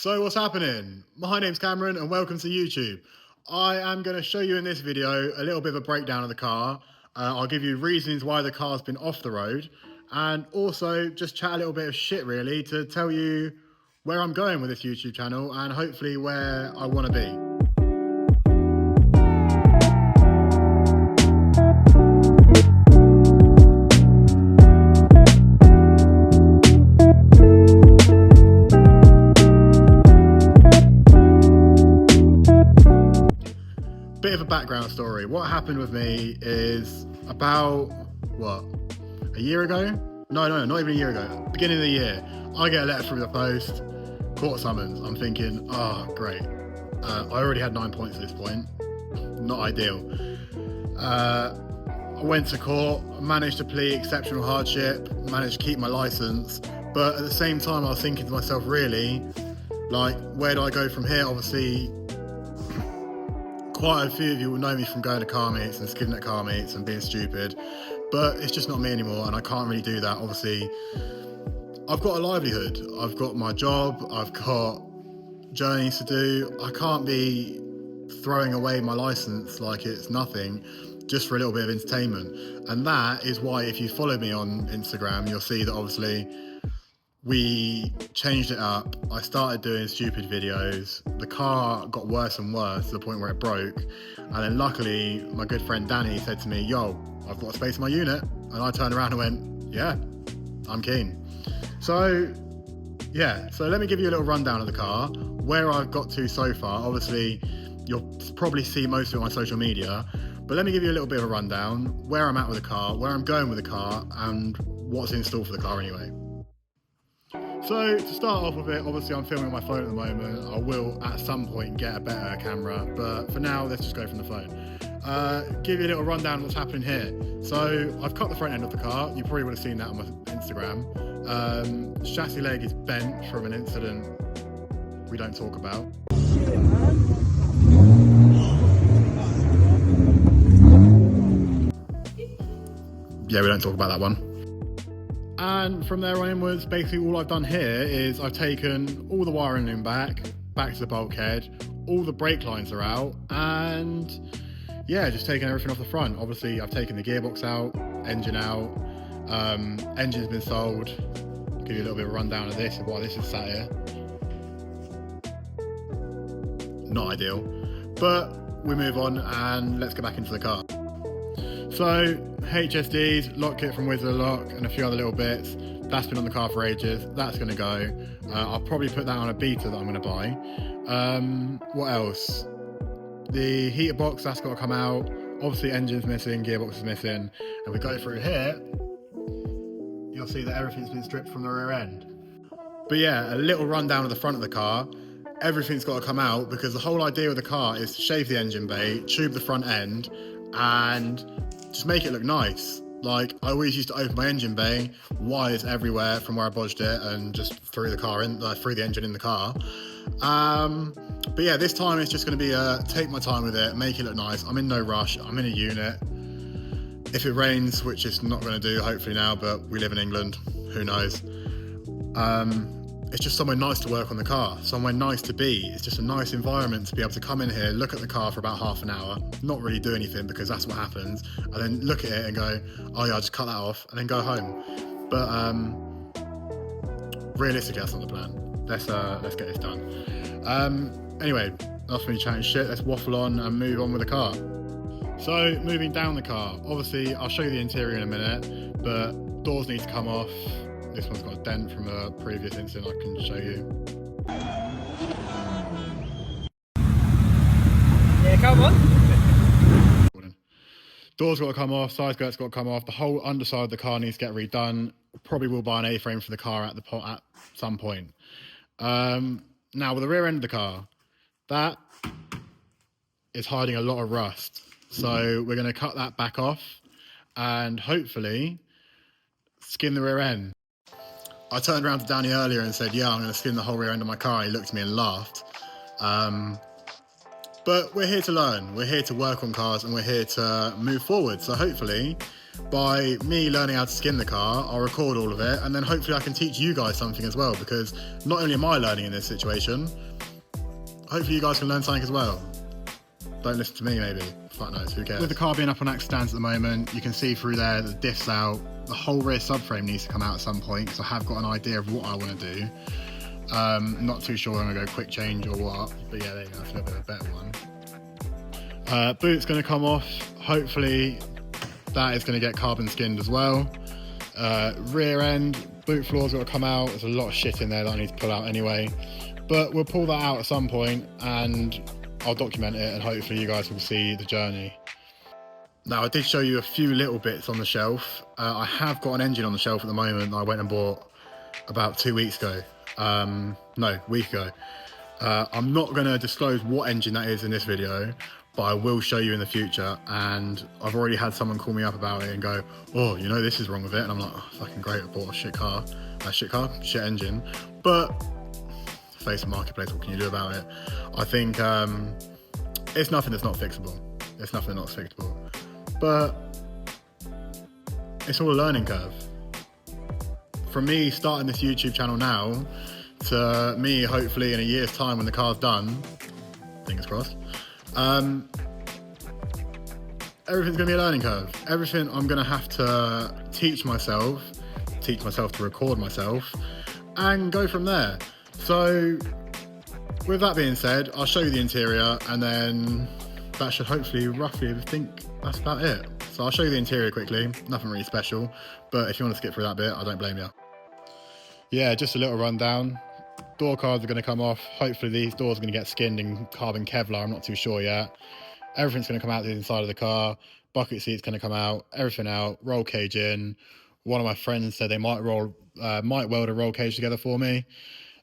So what's happening? My name's Cameron and welcome to YouTube. I am going to show you in this video a little bit of a breakdown of the car. I'll give you reasons why the car's been off the road and also just chat a little bit of shit really to tell you where I'm going with this YouTube channel and hopefully where I want to be. Bit of a background story. What happened with me is about, a year ago? No, not even a year ago. Beginning of the year, I get a letter through the post, court summons. I'm thinking, great. I already had 9 points at this point. Not ideal. I went to court, managed to plead exceptional hardship, managed to keep my license. But at the same time, I was thinking to myself, really, like, where do I go from here? Obviously, quite a few of you will know me from going to car meets and skidding at car meets and being stupid, but it's just not me anymore and I can't really do that. Obviously, I've got a livelihood, I've got my job, I've got journeys to do. I can't be throwing away my license like it's nothing just for a little bit of entertainment. And that is why, if you follow me on Instagram, you'll see that obviously we changed it up. I started doing stupid videos. The car got worse and worse to the point where it broke. And then luckily, my good friend Danny said to me, yo, I've got a space in my unit. And I turned around and went, yeah, I'm keen. So let me give you a little rundown of the car, where I've got to so far. Obviously, you'll probably see most of it on my social media, but let me give you a little bit of a rundown, where I'm at with the car, where I'm going with the car, and what's in store for the car anyway. So to start off with it, obviously I'm filming on my phone at the moment. I will at some point get a better camera, but for now, let's just go from the phone. Give you a little rundown of what's happening here. So I've cut the front end of the car. You probably would have seen that on my Instagram. Chassis leg is bent from an incident we don't talk about. Yeah, we don't talk about that one. And from there onwards, basically all I've done here is I've taken all the wiring loom back to the bulkhead, all the brake lines are out, and yeah, just taking everything off the front. Obviously, I've taken the gearbox out, engine out, engine's been sold. Give you a little bit of a rundown of this, of why this is sat here. Not ideal, but we move on and let's get back into the car. So HSDs, lock kit from Wizard Lock and a few other little bits. That's been on the car for ages. That's going to go. I'll probably put that on a beta that I'm going to buy. What else? The heater box, that's got to come out. Obviously engine's missing, gearbox is missing. And we go through here, you'll see that everything's been stripped from the rear end. But yeah, a little rundown of the front of the car. Everything's got to come out because the whole idea of the car is to shave the engine bay, tube the front end, and just make it look nice. Like, I always used to open my engine bay, wires everywhere from where I bodged it, and just threw the engine in the car. But yeah, this time it's just going to be take my time with it, make it look nice. I'm in no rush. I'm in a unit. If it rains, which it's not going to do, hopefully now, but we live in England, who knows? It's just somewhere nice to work on the car, somewhere nice to be. It's just a nice environment to be able to come in here, look at the car for about half an hour, not really do anything because that's what happens, and then look at it and go, oh yeah, I'll just cut that off and then go home. But realistically, that's not the plan. Let's get this done. Anyway, enough of me chatting shit. Let's waffle on and move on with the car. So moving down the car, obviously I'll show you the interior in a minute, but doors need to come off. This one's got a dent from a previous incident I can show you. Yeah, come on. Doors got to come off, side skirt's got to come off, the whole underside of the car needs to get redone. Probably will buy an A-frame for the car at some point. Now with the rear end of the car, that is hiding a lot of rust. So we're going to cut that back off and hopefully skin the rear end. I turned around to Danny earlier and said, yeah, I'm going to skin the whole rear end of my car. He looked at me and laughed. But we're here to learn. We're here to work on cars and we're here to move forward. So hopefully by me learning how to skin the car, I'll record all of it, and then hopefully I can teach you guys something as well, because not only am I learning in this situation, hopefully you guys can learn something as well. Don't listen to me, maybe. Fuck knows, who cares? With the car being up on X stands at the moment, you can see through there that the diff's out. The whole rear subframe needs to come out at some point, because I have got an idea of what I want to do. Not too sure I'm going to go quick change or what, but yeah, there you go, that's a little bit of a better one. Boot's going to come off. Hopefully that is going to get carbon skinned as well. Rear end, boot floor's got to come out. There's a lot of shit in there that I need to pull out anyway. But we'll pull that out at some point and I'll document it, and hopefully you guys will see the journey. Now, I did show you a few little bits on the shelf. I have got an engine on the shelf at the moment that I went and bought about 2 weeks ago. Week ago. I'm not going to disclose what engine that is in this video, but I will show you in the future. And I've already had someone call me up about it and go, oh, you know, this is wrong with it. And I'm like, oh, fucking great, I bought a shit engine. But face of marketplace, what can you do about it? I think it's nothing that's not fixable. It's nothing that's not fixable. But it's all a learning curve. From me starting this YouTube channel now to me hopefully in a year's time when the car's done, fingers crossed, everything's gonna be a learning curve. Everything I'm gonna have to teach myself to record myself, and go from there. So with that being said, I'll show you the interior, and then that should hopefully roughly, I think that's about it. So I'll show you the interior quickly, nothing really special, but if you want to skip through that bit, I don't blame you. Yeah, just a little rundown. Door cards are going to come off. Hopefully these doors are going to get skinned in carbon Kevlar, I'm not too sure yet. Everything's going to come out to the inside of the car. Bucket seat's going to come out, everything out, roll cage in. One of my friends said they might weld a roll cage together for me.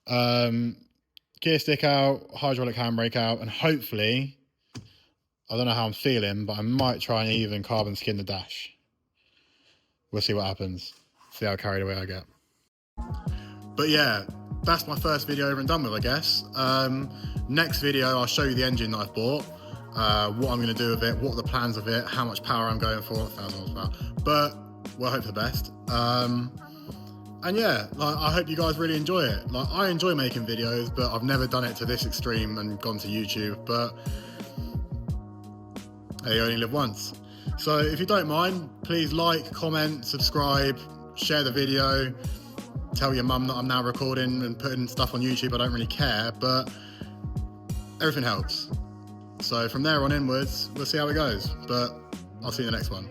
Gear stick out, hydraulic handbrake out, and hopefully, I don't know how I'm feeling, but I might try and even carbon skin the dash. We'll see what happens. See how carried away I get. But yeah, that's my first video over and done with, I guess. Next video, I'll show you the engine that I've bought, what I'm going to do with it, what are the plans of it, how much power I'm going for, 1,000 horsepower. But we'll hope for the best. And yeah, like, I hope you guys really enjoy it. Like, I enjoy making videos, but I've never done it to this extreme and gone to YouTube. But you only live once. So if you don't mind, please like, comment, subscribe, share the video. Tell your mum that I'm now recording and putting stuff on YouTube. I don't really care, but everything helps. So from there on inwards, we'll see how it goes. But I'll see you in the next one.